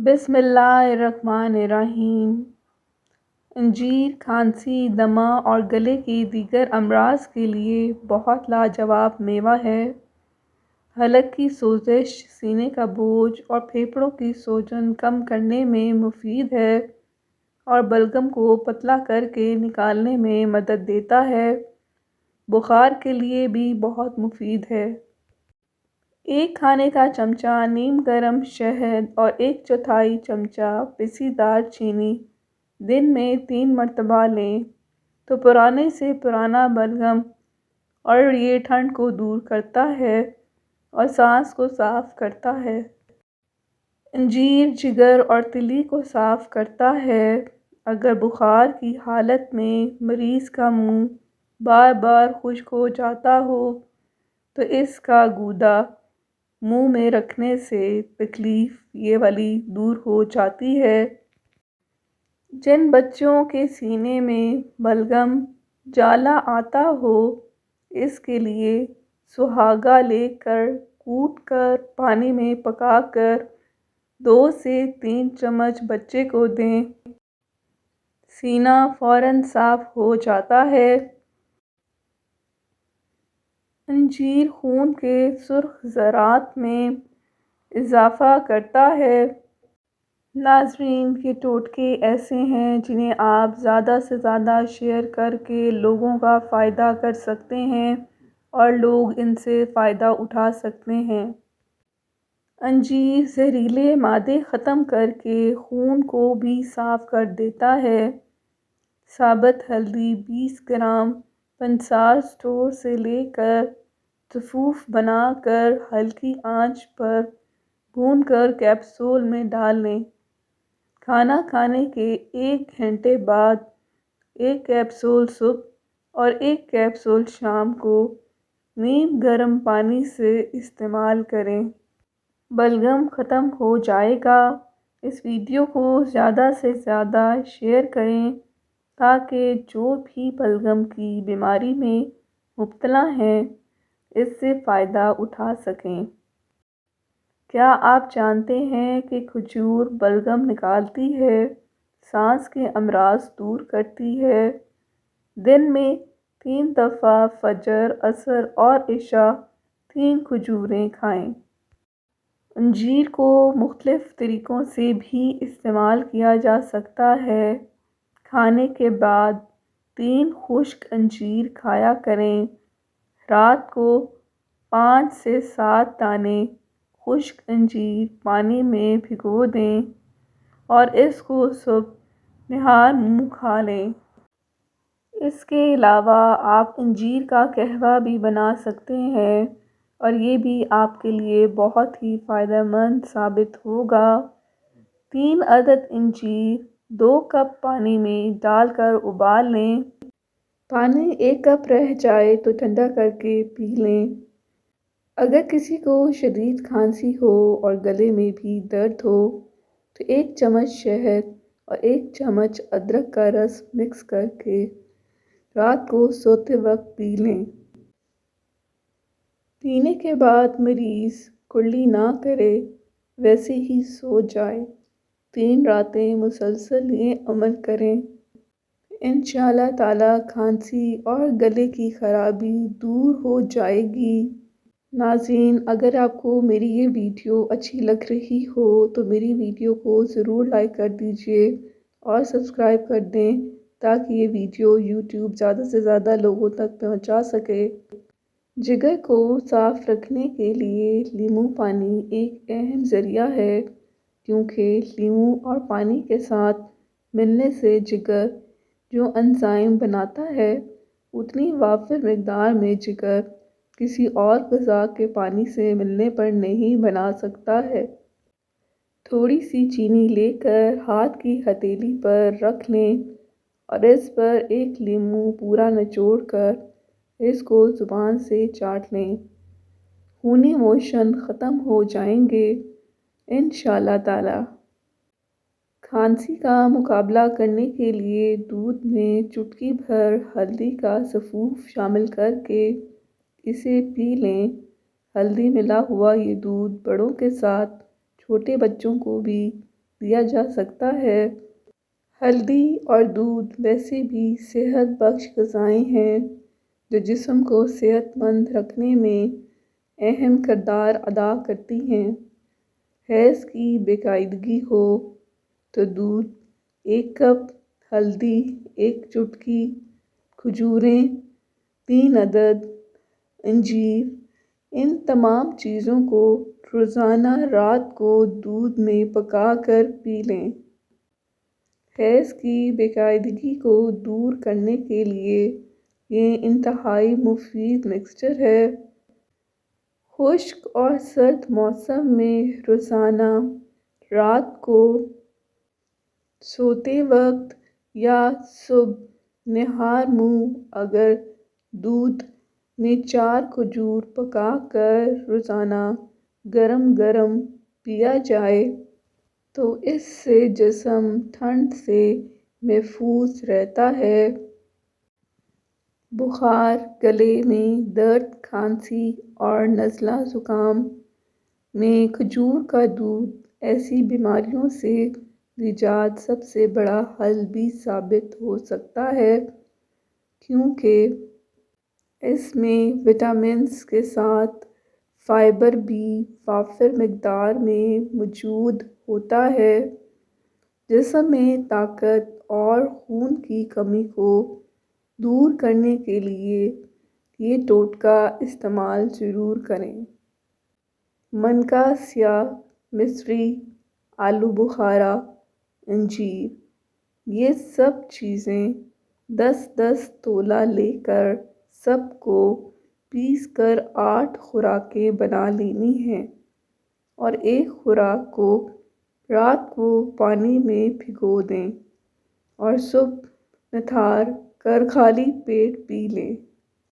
بسم اللہ الرحمن الرحیم۔ انجیر کھانسی، دمہ اور گلے کی دیگر امراض کے لیے بہت لاجواب میوہ ہے۔ حلق کی سوزش، سینے کا بوجھ اور پھیپھڑوں کی سوجن کم کرنے میں مفید ہے اور بلغم کو پتلا کر کے نکالنے میں مدد دیتا ہے۔ بخار کے لیے بھی بہت مفید ہے۔ ایک کھانے کا چمچہ نیم گرم شہد اور 1/4 چمچہ پسی دار چینی دن میں 3 مرتبہ لیں تو پرانے سے پرانا بلغم اور یہ ٹھنڈ کو دور کرتا ہے اور سانس کو صاف کرتا ہے۔ انجیر جگر اور تلی کو صاف کرتا ہے۔ اگر بخار کی حالت میں مریض کا منہ بار بار خشک ہو جاتا ہو تو اس کا گودا منہ میں رکھنے سے تکلیف یہ والی دور ہو جاتی ہے۔ جن بچوں کے سینے میں بلغم جالا آتا ہو اس کے لیے سہاگا لے کر کوٹ کر پانی میں پکا کر 2 سے 3 چمچ بچے کو دیں۔ سینہ فوراً صاف ہو جاتا ہے۔ انجیر خون کے سرخ ذرات میں اضافہ کرتا ہے۔ ناظرین، یہ ٹوٹکے ایسے ہیں جنہیں آپ زیادہ سے زیادہ شیئر کر کے لوگوں کا فائدہ کر سکتے ہیں اور لوگ ان سے فائدہ اٹھا سکتے ہیں۔ انجیر زہریلے مادے ختم کر کے خون کو بھی صاف کر دیتا ہے۔ ثابت ہلدی 20 گرام پنسار اسٹور سے لے کر ضفوف بنا کر ہلکی آنچ پر بھون کر کیپسول میں ڈال لیں۔ کھانا کھانے کے 1 گھنٹے بعد 1 کیپسول صبح اور 1 کیپسول شام کو نیم گرم پانی سے استعمال کریں۔ بلغم ختم ہو جائے گا۔ اس ویڈیو کو زیادہ سے زیادہ شیئر کریں تاکہ جو بھی بلغم کی بیماری میں مبتلا ہیں اس سے فائدہ اٹھا سکیں۔ کیا آپ جانتے ہیں کہ کھجور بلغم نکالتی ہے، سانس کے امراض دور کرتی ہے؟ دن میں 3 دفعہ فجر، عصر اور عشاء 3 کھجوریں کھائیں۔ انجیر کو مختلف طریقوں سے بھی استعمال کیا جا سکتا ہے۔ کھانے کے بعد 3 خشک انجیر کھایا کریں۔ رات کو 5 سے 7 دانے خشک انجیر پانی میں بھگو دیں اور اس کو صبح نہار منہ کھا لیں۔ اس کے علاوہ آپ انجیر کا قہوہ بھی بنا سکتے ہیں اور یہ بھی آپ کے لیے بہت ہی فائدہ مند ثابت ہوگا۔ 3 عدد انجیر 2 کپ پانی میں ڈال کر ابال لیں۔ پانی 1 کپ رہ جائے تو ٹھنڈا کر کے پی لیں۔ اگر کسی کو شدید کھانسی ہو اور گلے میں بھی درد ہو تو 1 چمچ شہد اور 1 چمچ ادرک کا رس مکس کر کے رات کو سوتے وقت پی لیں۔ پینے کے بعد مریض کڑلی نہ کرے، ویسے ہی سو جائے۔ 3 راتیں مسلسل یہ عمل کریں۔ انشاءاللہ تعالی کھانسی اور گلے کی خرابی دور ہو جائے گی۔ ناظرین، اگر آپ کو میری یہ ویڈیو اچھی لگ رہی ہو تو میری ویڈیو کو ضرور لائک کر دیجئے اور سبسکرائب کر دیں تاکہ یہ ویڈیو یوٹیوب زیادہ سے زیادہ لوگوں تک پہنچا سکے۔ جگر کو صاف رکھنے کے لیے لیموں پانی ایک اہم ذریعہ ہے کیونکہ لیموں اور پانی کے ساتھ ملنے سے جگر جو انزائم بناتا ہے اتنی وافر مقدار میں جگر کسی اور غذا کے پانی سے ملنے پر نہیں بنا سکتا ہے۔ تھوڑی سی چینی لے کر ہاتھ کی ہتھیلی پر رکھ لیں اور اس پر 1 لیموں پورا نچوڑ کر اس کو زبان سے چاٹ لیں۔ خونی موشن ختم ہو جائیں گے انشاءاللہ تعالی۔ کھانسی کا مقابلہ کرنے کے لیے دودھ میں چٹکی بھر ہلدی کا ضفوف شامل کر کے اسے پی لیں۔ ہلدی ملا ہوا یہ دودھ بڑوں کے ساتھ چھوٹے بچوں کو بھی دیا جا سکتا ہے۔ ہلدی اور دودھ ویسے بھی صحت بخش غذائیں ہیں جو جسم کو صحت مند رکھنے میں اہم کردار ادا کرتی ہیں۔ حیض کی باقاعدگی ہو تو دودھ 1 کپ، ہلدی 1 چٹکی، کھجوریں 3 عدد، انجیر، ان تمام چیزوں کو روزانہ رات کو دودھ میں پکا کر پی لیں۔ حیض کی باقاعدگی کو دور کرنے کے لیے یہ انتہائی مفید مکسچر ہے۔ خشک اور سرد موسم میں روزانہ رات کو سوتے وقت یا صبح نہار منہ اگر دودھ میں 4 کھجور پکا کر روزانہ گرم گرم پیا جائے تو اس سے جسم ٹھنڈ سے محفوظ رہتا ہے۔ بخار، گلے میں درد، کھانسی اور نزلہ زکام میں کھجور کا دودھ ایسی بیماریوں سے نجات سب سے بڑا حل بھی ثابت ہو سکتا ہے، کیونکہ اس میں وٹامنز کے ساتھ فائبر بھی وافر مقدار میں موجود ہوتا ہے۔ جسم میں طاقت اور خون کی کمی کو دور کرنے کے لیے یہ ٹوٹکا استعمال ضرور کریں۔ منکا سیاہ، مصری، آلو بخارا، انجیر، یہ سب چیزیں 10-10 تولہ لے کر سب کو پیس کر 8 خوراکیں بنا لینی ہیں اور ایک خوراک کو رات کو پانی میں بھگو دیں اور صبح نتھار کر خالی پیٹ پی لیں۔